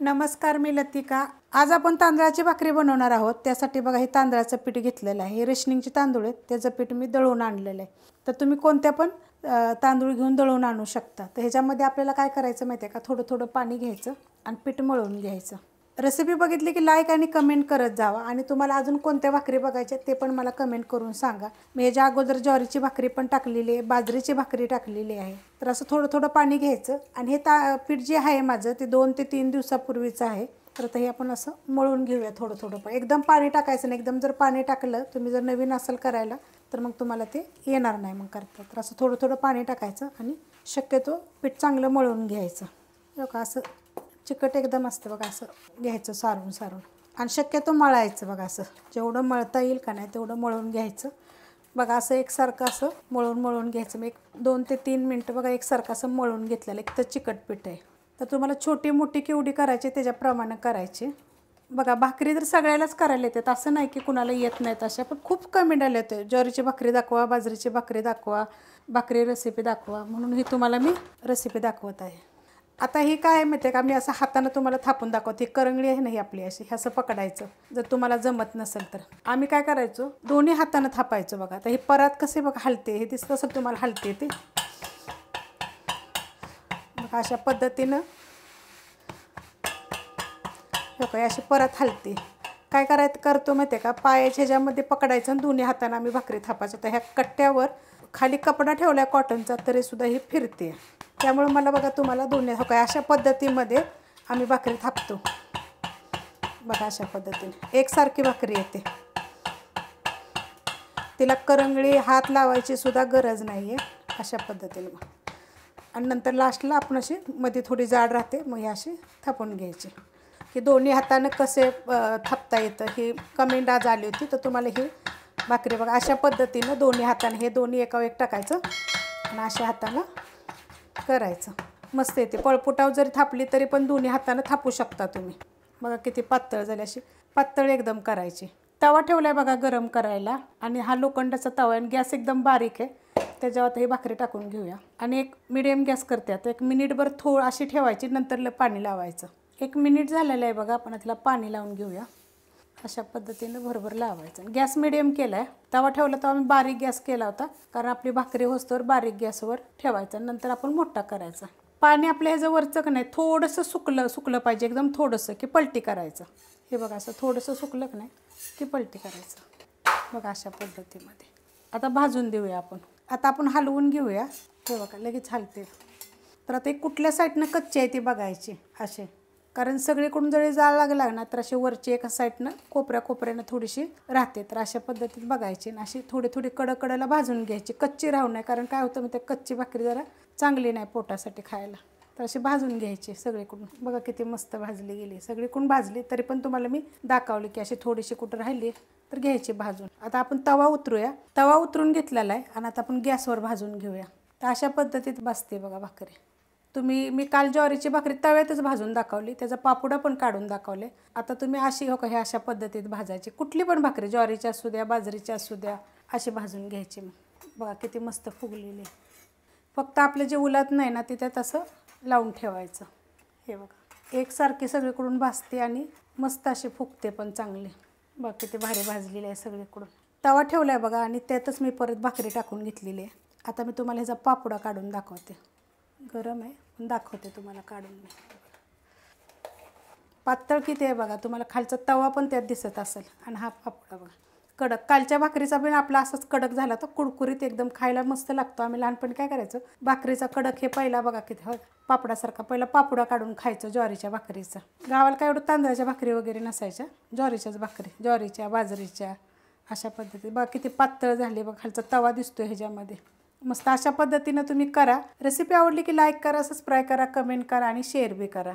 नमस्कार, मी लतिका। आज आपण तांदळाची भाकरी बनवणार आहोत। त्यासाठी बघा हे तांदळाचं पीठ घेतलेलं आहे। हे रेशनिंगचे तांदूळ आहेत, त्याचं पीठ मी दळून आणलेलं आहे। तर तुम्ही कोणत्या पण तांदूळ घेऊन दळून आणू शकता। तर ह्याच्यामध्ये आपल्याला काय करायचं माहिती आहे का, थोडं थोडं पाणी घ्यायचं आणि पीठ मळून घ्यायचं। रेसिपी बघितली की लाईक आणि कमेंट करत जावा आणि तुम्हाला अजून कोणत्या भाकरी बघायच्या ते पण मला कमेंट करून सांगा। मी याच्या अगोदर ज्वारीची भाकरी पण टाकलेली आहे, बाजरीची भाकरी टाकलेली आहे। तर असं थोडं थोडं पाणी घ्यायचं आणि हे पीठ जे आहे माझं ते 2 ते 3 दिवसापूर्वीचं आहे। तर आता हे आपण असं मळून घेऊया थोडं थोडं। एकदम पाणी टाकायचं नाही, एकदम जर पाणी टाकलं तुम्ही जर नवीन असेल करायला तर मग तुम्हाला ते येणार नाही मग करता। तर असं थोडं थोडं पाणी टाकायचं आणि शक्यतो पीठ चांगलं मळून घ्यायचं। बघा असं चिकट एकदम असतं बघा, असं घ्यायचं सारून सारून आणि शक्यतो मळायचं बघा। असं जेवढं मळता येईल का नाही तेवढं मळून घ्यायचं बघा। असं एकसारखं असं मळून घ्यायचं। मी 2 ते 3 मिनटं बघा एकसारखं असं मळून घेतलेलं। एक तर चिकट पीठ आहे, तर तुम्हाला छोटी मोठी केवढी करायची त्याच्याप्रमाणे करायची बघा। भाकरी तर सगळ्यालाच करायला येतात, असं नाही की कुणाला येत नाहीत अशा, पण खूप कमेंट येते ज्वारीची भाकरी दाखवा, बाजरीची भाकरी दाखवा, भाकरी रेसिपी दाखवा, म्हणून ही तुम्हाला मी रेसिपी दाखवत आहे। आता ही काय माहिती आहे का, मी असं हातानं तुम्हाला थापून दाखवते। करंगळी आहे ना ही आपली, अशी असं पकडायचं जर तुम्हाला जमत नसेल तर। आम्ही काय करायचो, दोन्ही हातानं थापायचं बघा। आता हे परात कसे बघा हलते, हे दिसतं असेल तुम्हाला हलते ते बघा। अशा पद्धतीनं बघा अशी परत हलते। काय करतो माहिती आहे का, पायाच्या ह्याच्यामध्ये पकडायचं आणि दोन्ही हातानं आम्ही भाकरी थापायचं। तर ह्या कट्ट्यावर खाली कपडा ठेवला कॉटनचा तरीसुद्धा ही फिरते। त्यामुळे मला बघा तुम्हाला दोन्ही हो काय अशा पद्धतीमध्ये आम्ही भाकरी थापतो बघा। अशा पद्धतीने एकसारखी भाकरी येते, तिला करंगळी हात लावायची सुद्धा गरज नाही आहे। अशा पद्धतीने आणि नंतर लास्टला आपण अशी मध्ये थोडी जाड राहते, मग ही अशी थापून घ्यायची। हे दोन्ही हातानं कसे थापता येतं ही कमेंट आज आली होती, तर तुम्हाला ही भाकरी बघा अशा पद्धतीनं दोन्ही हाताने हे दोन्ही एकावर एक टाकायचं आणि अशा हातानं करायचं, मस्त येते। पळपुटावर जरी थापली तरी पण दोन्ही हातानं थापू शकता तुम्ही बघा। किती पातळ झाली, अशी पातळ एकदम करायची। तवा ठेवलाय बघा गरम करायला आणि हा लोखंडाचा तवा आहे, गॅस एकदम बारीक आहे। त्याच्यावर ही भाकरी टाकून घेऊया आणि एक मिडियम गॅस करते। आता 1 मिनिटभर थोडं अशी ठेवायची, नंतर पाणी लावायचं। 1 मिनिट झालेलं आहे बघा, आपण तिला पाणी लावून घेऊया। अशा पद्धतीनं भरभर लावायचं। गॅस मिडियम केला आहे, तवा ठेवला तर आम्ही बारीक गॅस केला होता, कारण आपली भाकरी होस्तवर बारीक गॅसवर ठेवायचं, नंतर आपण मोठा करायचा। पाणी आपल्या ह्याचं वरचं का नाही थोडंसं सुकलं पाहिजे, एकदम थोडंसं की पलटी करायचं। हे बघा असं थोडंसं सुकलं का नाही की पलटी करायचं बघा। अशा पद्धतीमध्ये आता भाजून देऊया आपण। आता आपण हलवून घेऊया, हे बघा लगेच हलते। तर आता एक कुठल्या साईडनं कच्ची आहे ती बघायची असे, कारण सगळीकडून जरी जाळ लागला ना तर अशी वरची एका साईडनं कोपऱ्यानं थोडीशी राहते। तर अशा पद्धतीत बघायची आणि अशी थोडी कडला भाजून घ्यायची, कच्ची राहू नये, कारण काय होतं मग ते कच्ची भाकरी जरा चांगली नाही पोटासाठी खायला। तर अशी भाजून घ्यायची सगळीकडून बघा। किती मस्त भाजली गेली, सगळीकडून भाजली, तरी पण तुम्हाला मी दाखवली की अशी थोडीशी कुठं राहिली तर घ्यायची भाजून। आता आपण तवा उतरून घेतलेला आहे आणि आता आपण गॅसवर भाजून घेऊया। तर अशा पद्धतीत भाजते बघा भाकरी। मी काल ज्वारीची भाकरी तव्यातच भाजून दाखवली, त्याचा पापुडा पण काढून दाखवले। आता तुम्ही अशी हो का हे अशा पद्धतीत भाजायची, कुठली पण भाकरी ज्वारीची असू द्या बाजरीची असू द्या अशी भाजून घ्यायची। मग बघा किती मस्त फुगलेली, फक्त आपले जे उलत नाही ना तिथे तसं लावून ठेवायचं। हे बघा एकसारखी सगळीकडून भाजते आणि मस्त अशी फुगते पण चांगली बघा। किती भारी भाजलेली आहे सगळीकडून। तवा ठेवला आहे बघा आणि त्यातच मी परत भाकरी टाकून घेतलेली आहे। आता मी तुम्हाला ह्याचा पापुडा काढून दाखवते, गरम आहे पण दाखवते तुम्हाला काढून। पातळ किती आहे बघा, तुम्हाला खालचा तवा पण त्यात दिसत असेल आणि हा पापुडा बघा कडक। कालच्या भाकरीचा पण आपला असाच कडक झाला तर कुरकुरीत एकदम खायला मस्त लागतो। आम्ही लहानपणी काय करायचं, भाकरीचा कडक हे पहिला बघा किती पापडासारखा पहिला पापुडा काढून खायचं ज्वारीच्या भाकरीचा। गावाला काय एवढं तांदळाच्या भाकरी वगैरे नसायच्या, ज्वारीच्याच भाकरी, ज्वारीच्या बाजरीच्या अशा पद्धतीत बघा। किती पातळ झाली बघा, खालचा तवा दिसतोय ह्याच्यामध्ये मस्त। अशा पद्धतीनं तुम्ही करा। रेसिपी आवडली की लाईक करा, सबस्क्राईब करा, कमेंट करा आणि शेअर बी करा।